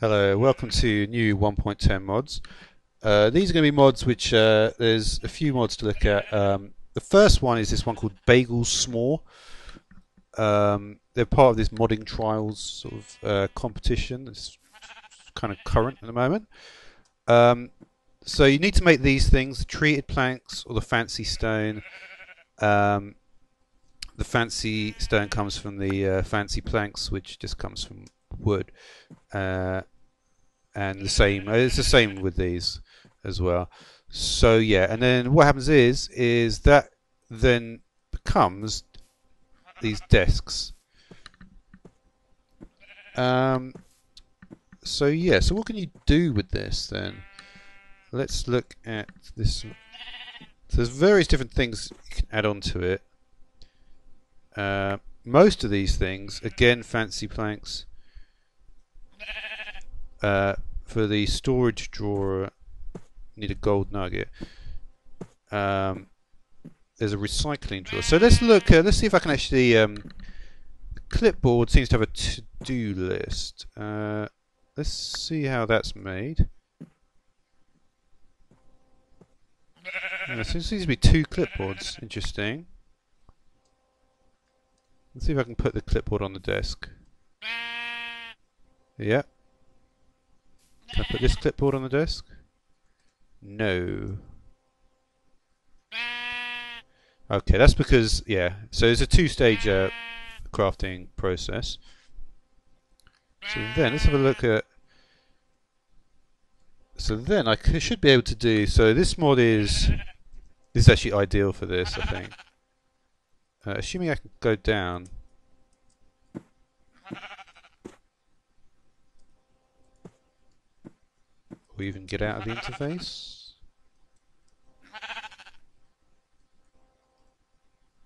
Hello, welcome to new 1.10 mods. These are going to be mods which there's a few mods to look at. The first one is this one called Bagelsmore. They're part of this modding trials sort of competition. It's kind of current at the moment. So you need to make these things: the treated planks or the fancy stone. The fancy stone comes from the fancy planks, which just comes from wood. And the same, it's the same with these as well. So yeah, and then what happens is that then becomes these desks. So yeah, so what can you do with this then? Let's look at this. So there's various different things you can add on to it. Most of these things, again, fancy planks. For the storage drawer, need a gold nugget. There's a recycling drawer. So let's look. Let's see if I can actually. The clipboard seems to have a to-do list. Let's see how that's made. There seems to be two clipboards. Interesting. Let's see if I can put the clipboard on the desk. Yeah. Can I put this clipboard on the desk? No. Okay, that's because, yeah, so it's a two-stage crafting process. So then, let's have a look at... So then, I should be able to do... So this mod is... This is actually ideal for this, I think. Assuming I can go down... Or even get out of the interface.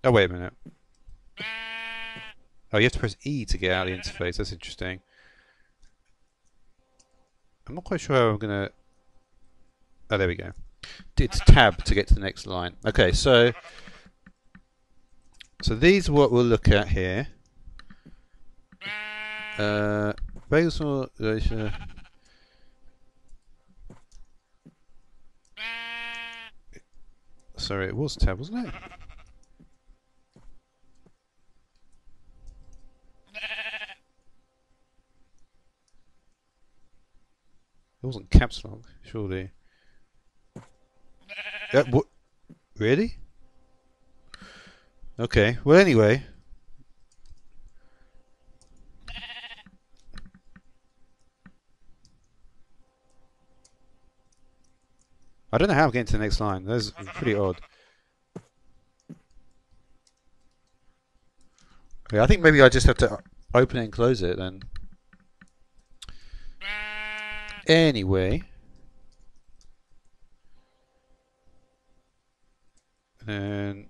Oh, wait a minute. Oh, you have to press E to get out of the interface. That's interesting. I'm not quite sure how I'm going to... Oh, there we go. It's tab to get to the next line. Okay, so these are what we'll look at here. Bagelsmore... Sorry, it was tab, wasn't it? It wasn't caps lock, surely. What? Really? Okay. Well, anyway. I don't know how I'm getting to the next line. That's pretty odd. Yeah, I think maybe I just have to open it and close it then. Anyway. And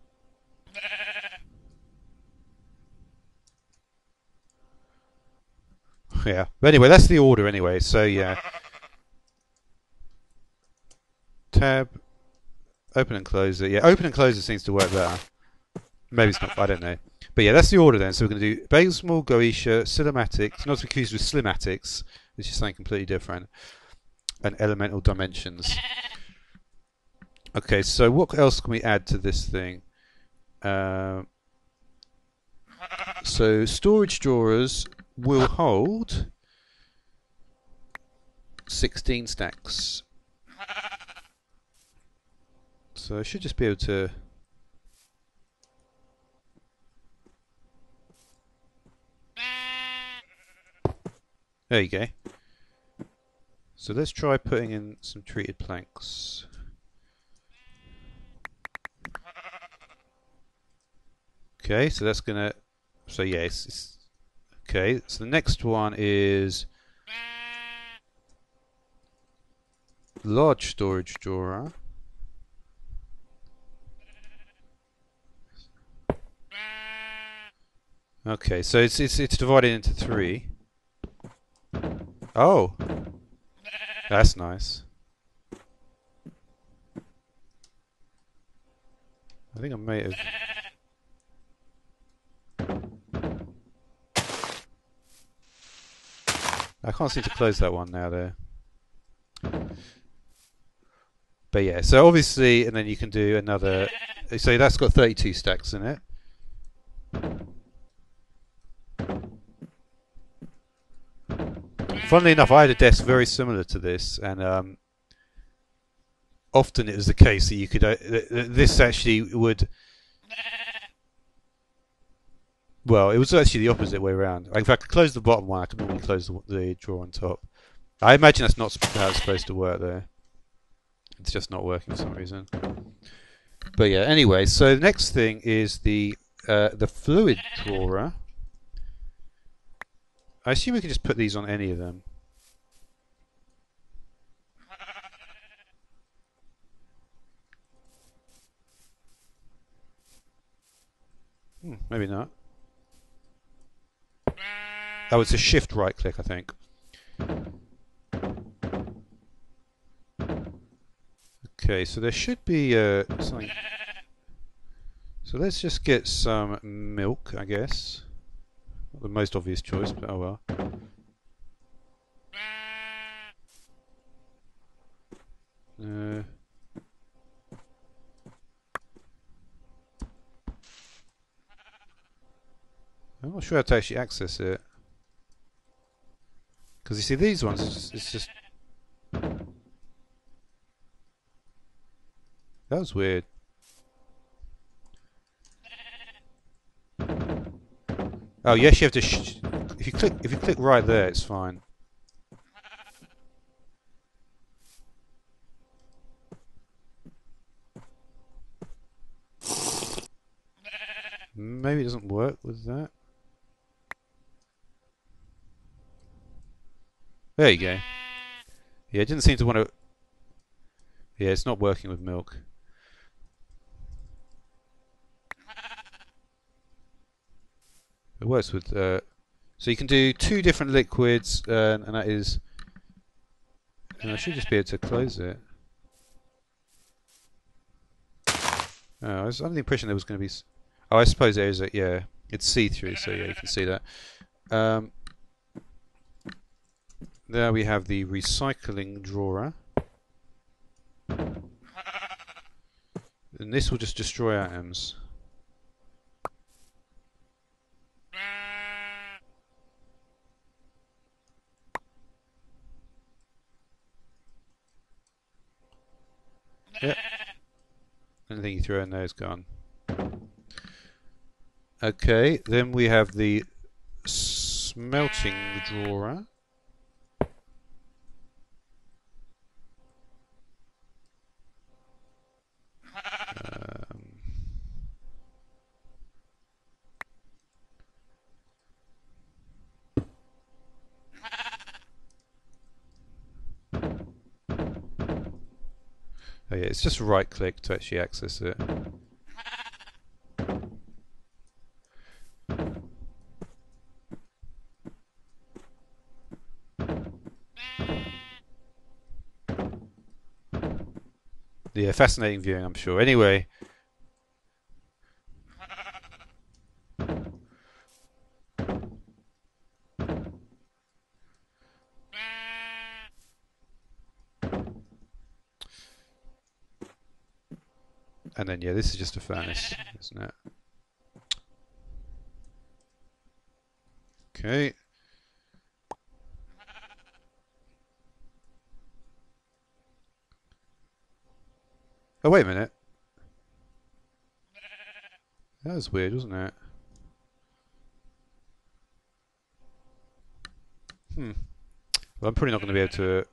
yeah. But anyway, that's the order anyway. So yeah. Tab. Open and close it. Yeah, open and close it seems to work better. Maybe it's not. I don't know. But yeah, that's the order then. So we're going to do Bagelsmore, Goetia, Silimatics, not to be confused with Silimatics, which is something completely different, and elemental dimensions. Okay, so what else can we add to this thing? So storage drawers will hold 16 stacks. So I should just be able to... There you go. So let's try putting in some treated planks. Okay, so that's gonna... So yeah, it's okay, so the next one is... Large storage drawer. Okay, so it's divided into three. Oh, that's nice. I think I may have. I can't seem to close that one now there. But yeah, so obviously, and then you can do another. So that's got 32 stacks in it. Funnily enough, I had a desk very similar to this, and often it was the case that you could. This actually would. Well, it was actually the opposite way around. If I could close the bottom one, I could normally close the drawer on top. I imagine that's not how it's supposed to work there. It's just not working for some reason. But yeah, anyway, so the next thing is the fluid drawer. I assume we can just put these on any of them. Maybe not. Oh, it's a shift right click, I think. Okay, so there should be something. So let's just get some milk, I guess. Not the most obvious choice, but oh well. I'm not sure how to actually access it. Because you see these ones, it's just... That was weird. Oh yes, you have to. If you click right there, it's fine. Maybe it doesn't work with that. There you go. Yeah, it didn't seem to want to. Yeah, it's not working with milk. It works with. So you can do 2 different liquids, and that is. And I should just be able to close it. Oh, I was under the impression there was going to be. Oh, I suppose there is a. Yeah, it's see-through, so yeah, you can see that. There we have the recycling drawer. And this will just destroy atoms. Yep. Anything you throw in there is gone. Okay, then we have the smelting drawer. Oh yeah, it's just right click to actually access it. Yeah, fascinating viewing, I'm sure. Anyway. And then, yeah, this is just a furnace, isn't it? Okay. Oh, wait a minute. That was weird, wasn't it? Well, I'm probably not going to be able to...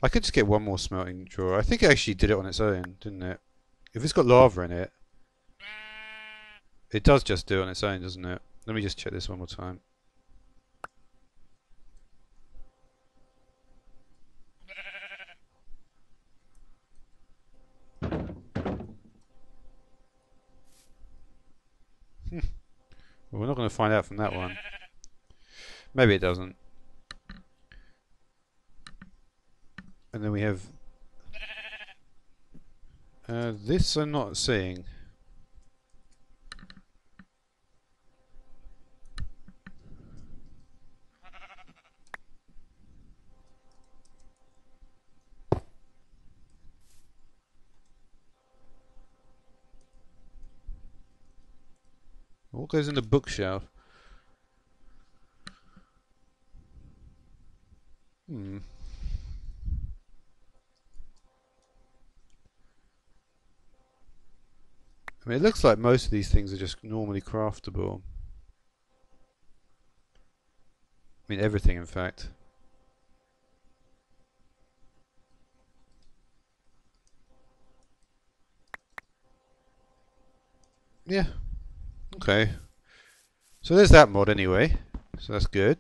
I could just get one more smelting drawer. I think it actually did it on its own, didn't it? If it's got lava in it, it does just do it on its own, doesn't it? Let me just check this one more time. Well, we're not going to find out from that one. Maybe it doesn't. And then we have... this I'm not seeing. What goes in the bookshelf? Hmm. I mean, it looks like most of these things are just normally craftable. I mean, everything, in fact. Yeah. Okay. So there's that mod anyway. So that's good.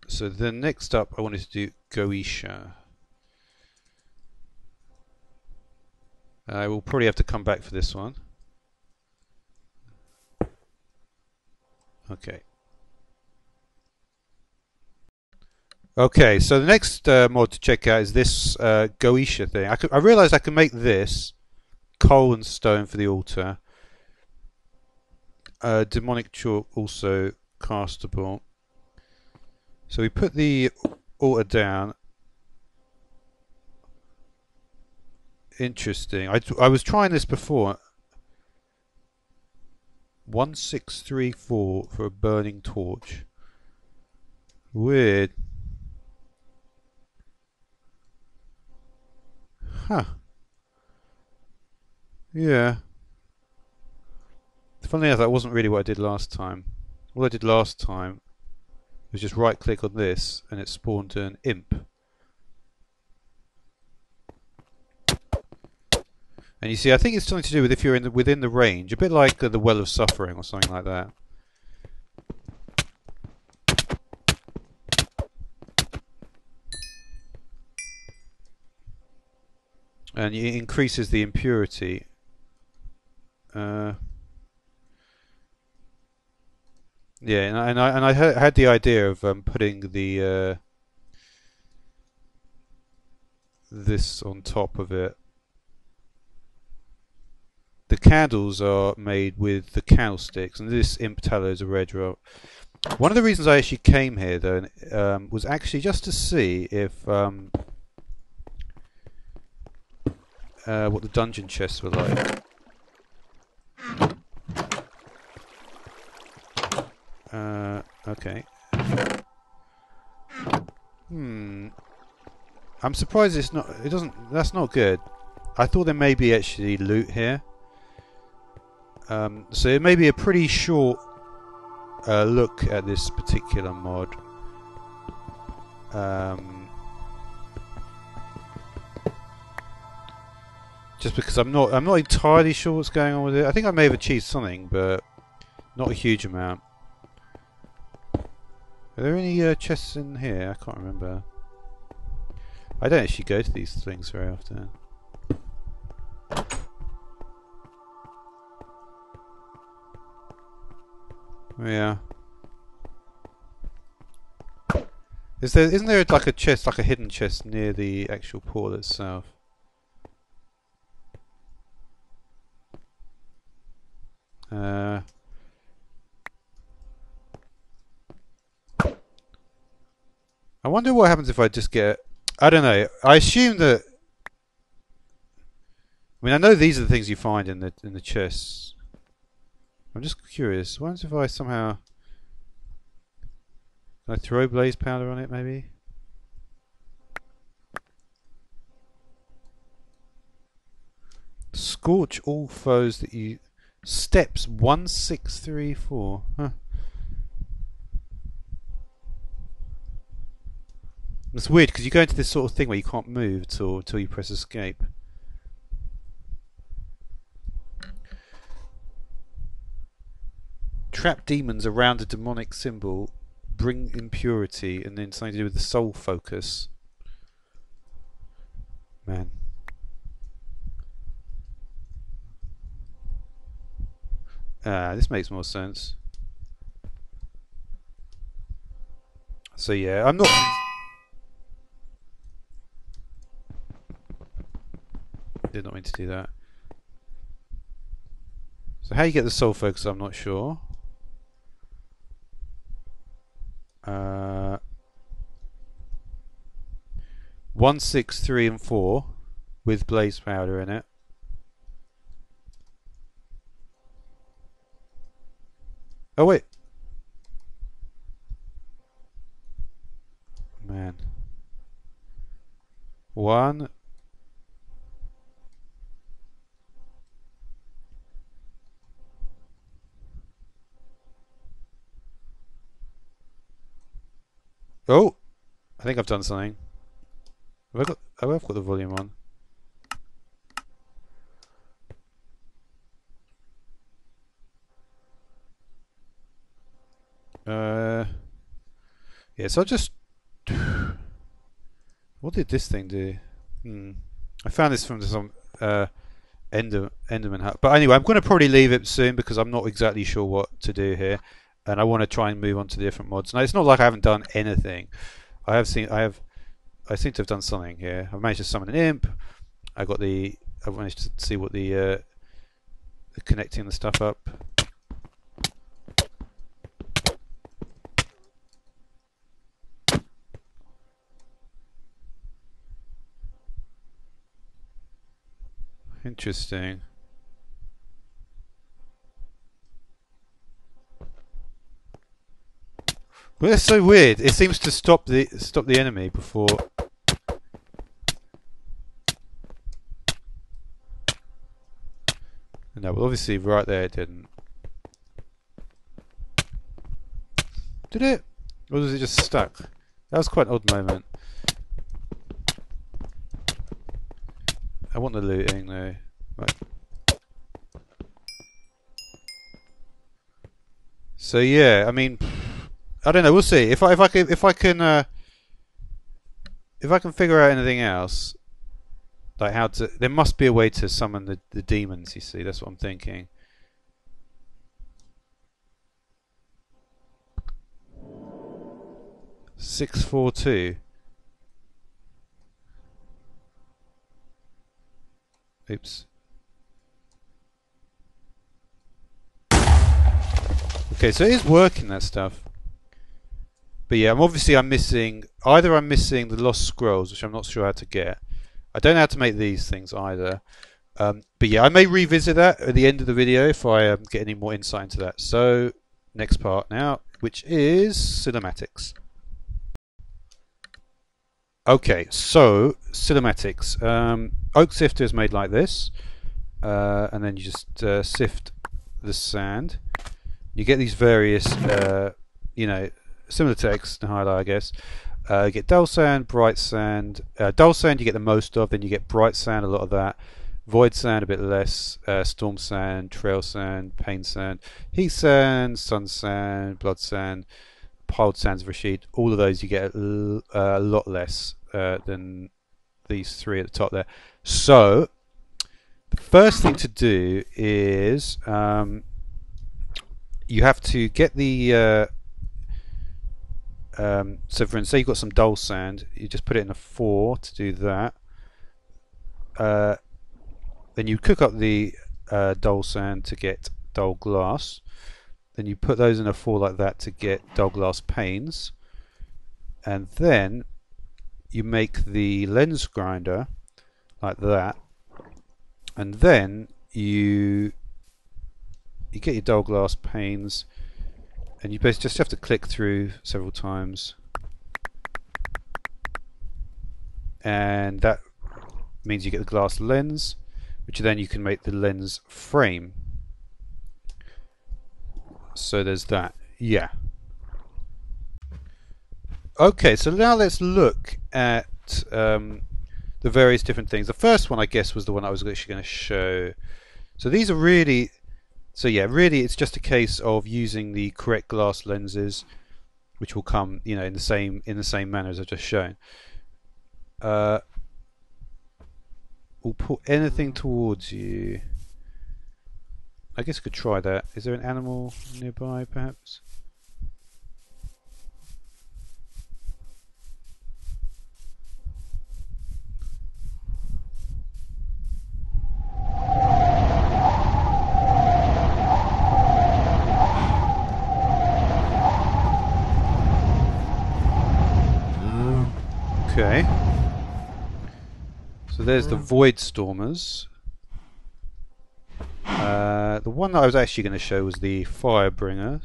So then next up, I wanted to do Goetia. I will probably have to come back for this one. Okay. Okay, so the next mod to check out is this Goetia thing. I realised I can make this coal and stone for the altar. Demonic chalk also castable. So we put the altar down. Interesting. I was trying this before. 1634 for a burning torch. Weird. Huh. Yeah. Funnily enough, that wasn't really what I did last time. What I did last time was just right click on this and it spawned an imp. And you see, I think it's something to do with if you're within the range, a bit like the Well of Suffering or something like that. And it increases the impurity. Yeah, and I had the idea of putting the this on top of it. The candles are made with the candlesticks, and this imp tallow is a red rock. One of the reasons I actually came here, though, was actually just to see if what the dungeon chests were like. Okay. I'm surprised it's not. It doesn't. That's not good. I thought there may be actually loot here. So it may be a pretty short look at this particular mod. Just because I'm not entirely sure what's going on with it. I think I may have achieved something, but not a huge amount. Are there any chests in here? I can't remember. I don't actually go to these things very often. Yeah. Isn't there like a chest, like a hidden chest near the actual portal itself? I wonder what happens if I just get... I don't know. I assume that... I mean, I know these are the things you find in the chests. I'm just curious. What happens if I somehow... Can I throw blaze powder on it, maybe? Scorch all foes that you... Steps 1634. Huh. It's weird because you go into this sort of thing where you can't move till you press escape. Trap demons around a demonic symbol, bring impurity, and then something to do with the soul focus. Man. This makes more sense. So yeah, I'm not... Did not mean to do that. So how you get the soul focus, I'm not sure. 1, 6, 3, and 4 with blaze powder in it. Oh wait, man. One. Oh, I think I've done something. Have I got? Oh, I've got the volume on. Yeah. So I just. What did this thing do? I found this from some Enderman hut. But anyway, I'm going to probably leave it soon because I'm not exactly sure what to do here, and I want to try and move on to the different mods. Now, it's not like I haven't done anything. I seem to have done something here. I've managed to summon an imp. I've managed to see what the connecting the stuff up. Interesting. Well, it's so weird. It seems to stop the enemy before. No, well, obviously right there it didn't. Did it? Or was it just stuck? That was quite an odd moment. I want the looting though. Right. So yeah, I mean, I don't know. We'll see if I can figure out anything else, like how to. There must be a way to summon the demons. You see, that's what I'm thinking. $642. Oops. Okay, so it is working, that stuff. But yeah, I'm missing the lost scrolls, which I'm not sure how to get. I don't know how to make these things either. But yeah, I may revisit that at the end of the video if I get any more insight into that. So next part now, which is Silimatics. Okay, so Silimatics. Oak sifter is made like this, and then you just sift the sand. You get these various, similar to X and highlight, I guess. You get dull sand, bright sand. Dull sand you get the most of, then you get bright sand, a lot of that. Void sand, a bit less. Storm sand, trail sand, pain sand, heat sand, sun sand, blood sand, piled sands of Rashid. All of those you get a lot less than these three at the top there. So the first thing to do is you have to get the so for instance, say you've got some dull sand, you just put it in a 4 to do that. Then you cook up the dull sand to get dull glass. Then you put those in a 4 like that to get dull glass panes. And then you make the lens grinder like that. And then you get your dull glass panes, and you basically just have to click through several times, and that means you get the glass lens, which then you can make the lens frame. So there's that. Yeah. Okay, so now let's look at the various different things. The first one, I guess, was the one I was actually going to show. So these are really, so yeah, really it's just a case of using the correct glass lenses, which will come, in the same manner as I've just shown. We'll put anything towards you. I guess I could try that. Is there an animal nearby, perhaps? Okay. So there's the Void Stormers. The one that I was actually going to show was the Firebringer.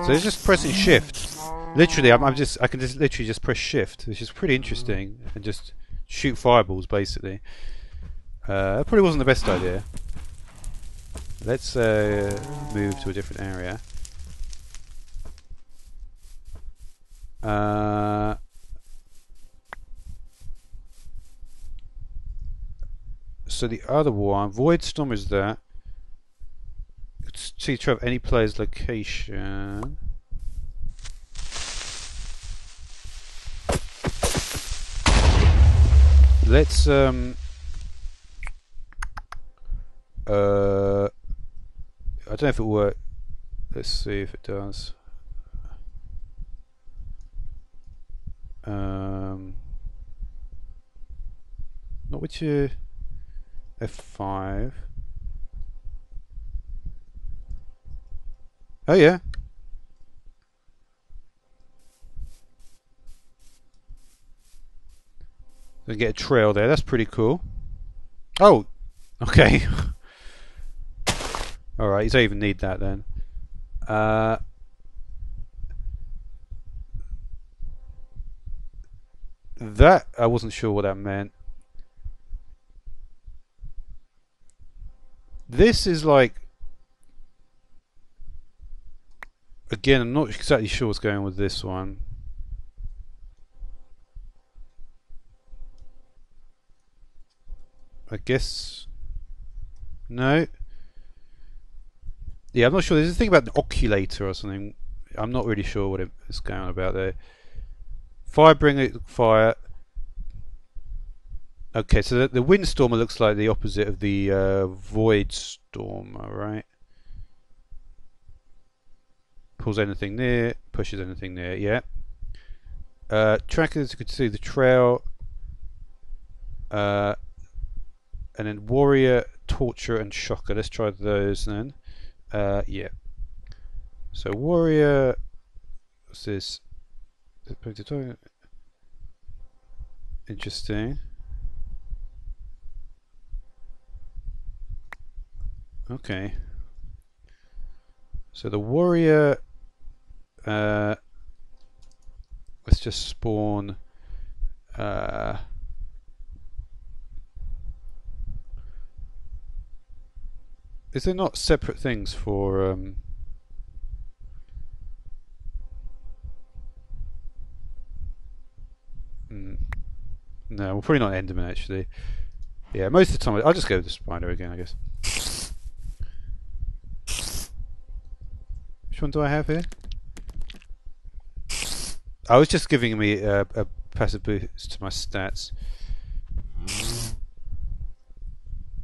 So it's just pressing shift. Literally, I can just literally just press shift, which is pretty interesting, and just shoot fireballs basically. That probably wasn't the best idea. Let's move to a different area. So the other one, Void Storm, is that. See to have any player's location. Let's I don't know if it worked. Let's see if it does. Not with your F5. Oh yeah. We get a trail there. That's pretty cool. Oh, okay. All right. You don't even need that then. That I wasn't sure what that meant. This is like, again, I'm not exactly sure what's going on with this one. I guess no. Yeah, I'm not sure. There's a thing about an oculator or something. I'm not really sure what it's going on about there. Fire. Okay, so the windstormer looks like the opposite of the void stormer, right? Pulls anything near, pushes anything near. Yeah. Trackers, you could see the trail. And then warrior, torture, and shocker. Let's try those then. Yeah. So warrior. What's this? Interesting. Okay. So the warrior. Let's just spawn. Is there not separate things for No, well, probably not Enderman actually. Yeah, most of the time I'll just go with the spider again, I guess. Which one do I have here? I was just giving me a passive boost to my stats.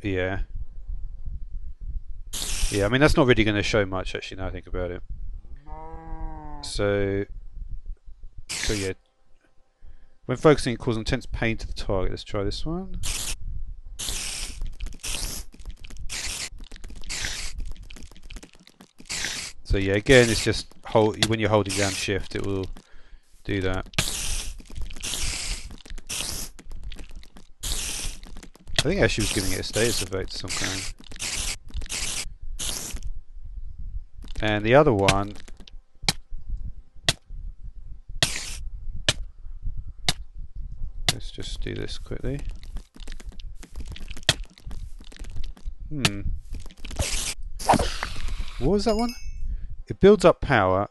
Yeah. Yeah, I mean that's not really going to show much actually now I think about it. So yeah. When focusing it causes intense pain to the target. Let's try this one. So yeah, again it's just when you're holding down shift it will do that. I think actually was giving it a status effect of some kind. And the other one, let's just do this quickly. What was that one? It builds up power.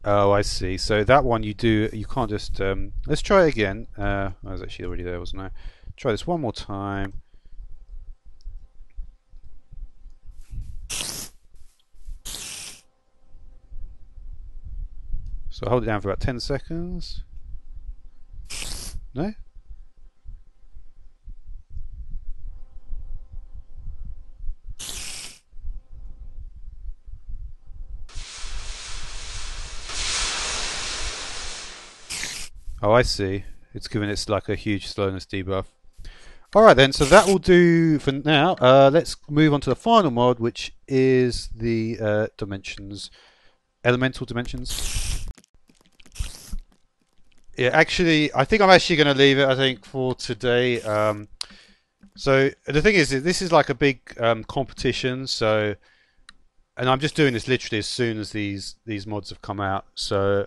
Oh, I see. So that one you can't just let's try it again. I was actually already there, wasn't I? Try this one more time. So hold it down for about 10 seconds. No? Oh, I see. It's giving it like a huge slowness debuff. Alright then, so that will do for now. Let's move on to the final mod, which is the dimensions. Elemental dimensions. Yeah, actually, I think I'm actually going to leave it, I think, for today. So, the thing is, this is like a big competition, so and I'm just doing this literally as soon as these mods have come out. So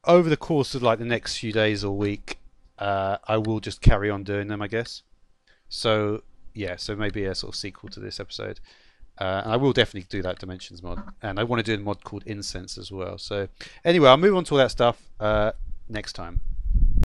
over the course of like the next few days or week, I will just carry on doing them, I guess. So yeah, so maybe a sort of sequel to this episode. And I will definitely do that Dimensions mod, and I want to do a mod called Incense as well. So anyway, I'll move on to all that stuff next time.